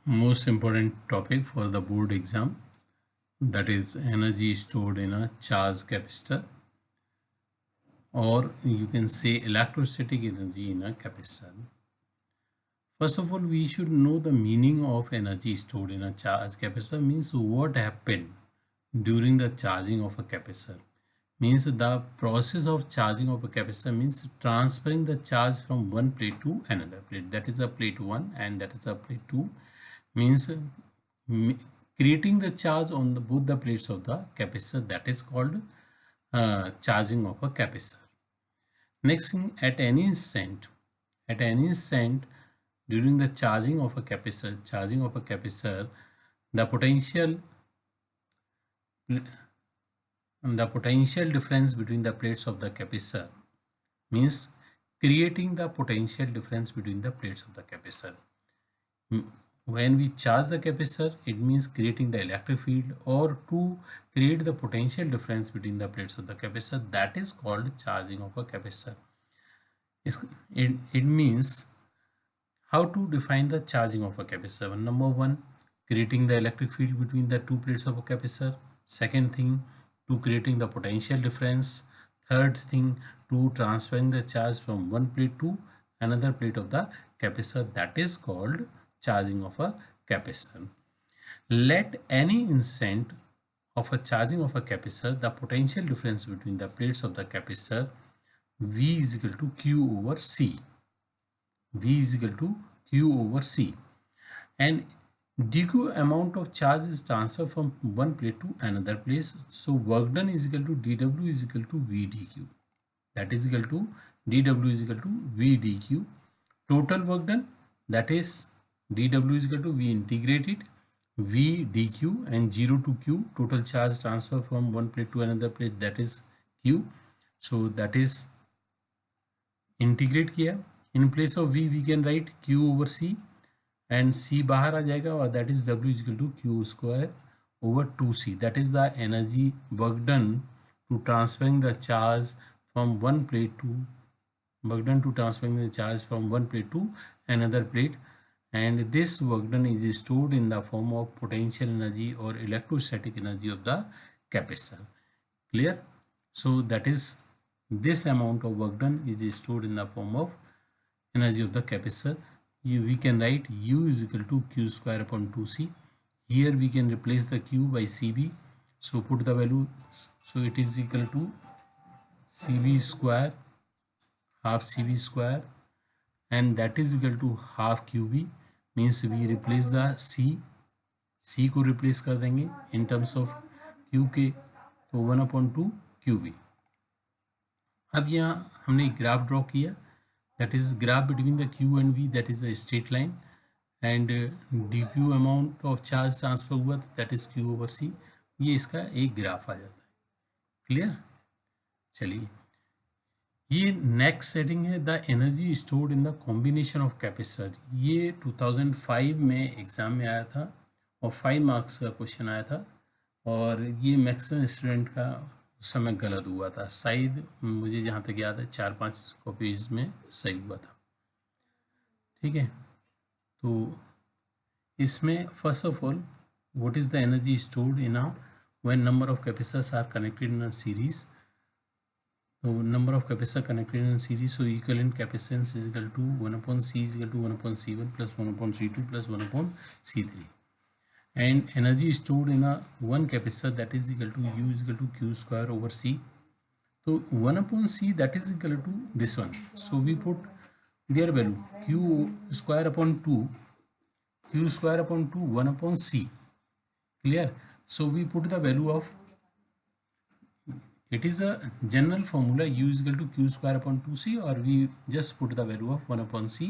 Most important topic for the board exam, that is energy stored in a charge capacitor, or you can say electrostatic energy in a capacitor. First of all, we should know the meaning of energy stored in a charge capacitor. Means what happened during the charging of a capacitor. Means the process of charging of a capacitor means transferring the charge from one plate to another plate. That is a plate 1 and that is a plate 2. Means creating the charge on both the plates of the capacitor. That is called charging of a capacitor. Next thing, at any instant during the charging of a capacitor, the potential difference between the plates of the capacitor means creating the potential difference between the plates of the capacitor. When we charge the capacitor, it means creating the electric field, or to create the potential difference between the plates of the capacitor. That is called charging of a capacitor. It means how to define the charging of a capacitor. Number one, creating the electric field between the two plates of a capacitor. Second thing, to creating the potential difference. Third thing, to transferring the charge from one plate to another plate of the capacitor. That is called charging of a capacitor. Let any instant of a charging of a capacitor, the potential difference between the plates of the capacitor, V is equal to Q over C. V is equal to Q over C. And dq amount of charge is transferred from one plate to another place. So work done is equal to dw is equal to v dq. That is equal to dw is equal to v dq. Total work done, that is dw is equal to v integrated v dq, and 0 to q, total charge transfer from one plate to another plate, that is q. So that is integrate किया. In place of v we can write q over c, and c बाहर आ जाएगा, और that is w is equal to q square over 2c. That is the energy work done to transferring the charge from one plate to another plate, and this work done is stored in the form of potential energy or electrostatic energy of the capacitor. Clear? So that is, this amount of work done is stored in the form of energy of the capacitor. We can write u is equal to q square upon 2c. Here we can replace the q by cv. So put the value. So it is equal to cv square, half cv square, and that is equal to half qb. Means we replace the c को replace कर देंगे in terms of q के, तो 1/2 qb. अब यहाँ हमने graph draw किया, that is graph between the q and v, that is a straight line, and dq amount of charge transfer हुआ, that is q over c. ये इसका एक ग्राफ आ जाता है. क्लियर? चलिए, ये नेक्स्ट सेटिंग है, the energy stored in the combination of capacitor. ये 2005 में एग्जाम में आया था और 5 मार्क्स का क्वेश्चन आया था, और ये मैक्सिमम स्टूडेंट का उस समय गलत हुआ था. शायद मुझे जहाँ तक याद है 4-5 कॉपीज में सही हुआ था. ठीक है, तो इसमें first of all, what is the energy stored in a when number of capacitors are connected in a series. So number of capacitor connected in series, so equivalent capacitance is equal to 1/c is equal to 1/c1 plus 1/c2 plus 1/c3, and energy stored in a one capacitor, that is equal to u is equal to q square over c. So 1/c, that is equal to this one, so we put their value q square upon 2 1/c. Clear? So we put the value of, it is a general formula, u is equal to q square upon 2c, or we just put the value of 1/c.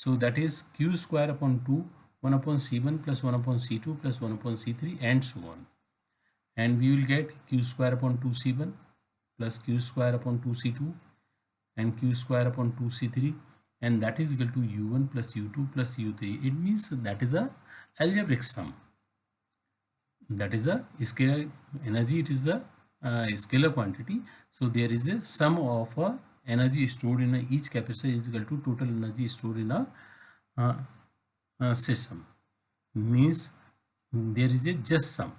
So that is q square upon 2 1/c1 plus 1/c2 plus 1/c3 and so on, and we will get q square upon 2c1 plus q square upon 2c2 and q square upon 2c3, and that is equal to u1 plus u2 plus u3. It means that is a algebraic sum, that is a scalar energy, it is a scalar quantity. So there is a sum of energy stored in each capacitor is equal to total energy stored in a system, means there is a just sum.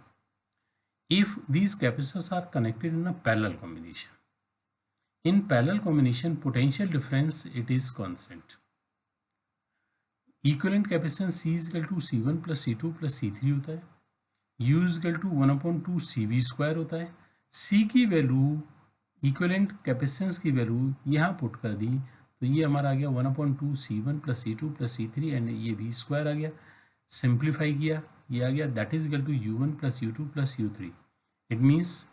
If these capacitors are connected in a parallel combination, in parallel combination potential difference it is constant. Equivalent capacitance C is equal to C1 plus C2 plus C3 होता है, U is equal to 1/2 CV square होता है. C की value equivalent capacitance की value यहाँ put कर दी तो ये हमारा आ गया 1/2 C1 plus C2 plus C3 and ये V स्क्वायर आ गया. सिंप्लीफाई किया ये आ गया that is equal to U1 plus U2 plus U3. It means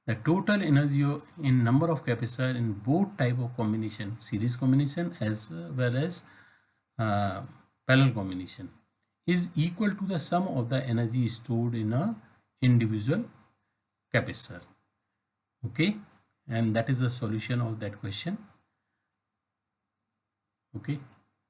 the total energy in number of capacitor in both type of combination, series combination as well as parallel combination, is equal to the sum of the energy stored in a individual capacitor. Okay, and that is the solution of that question. Okay.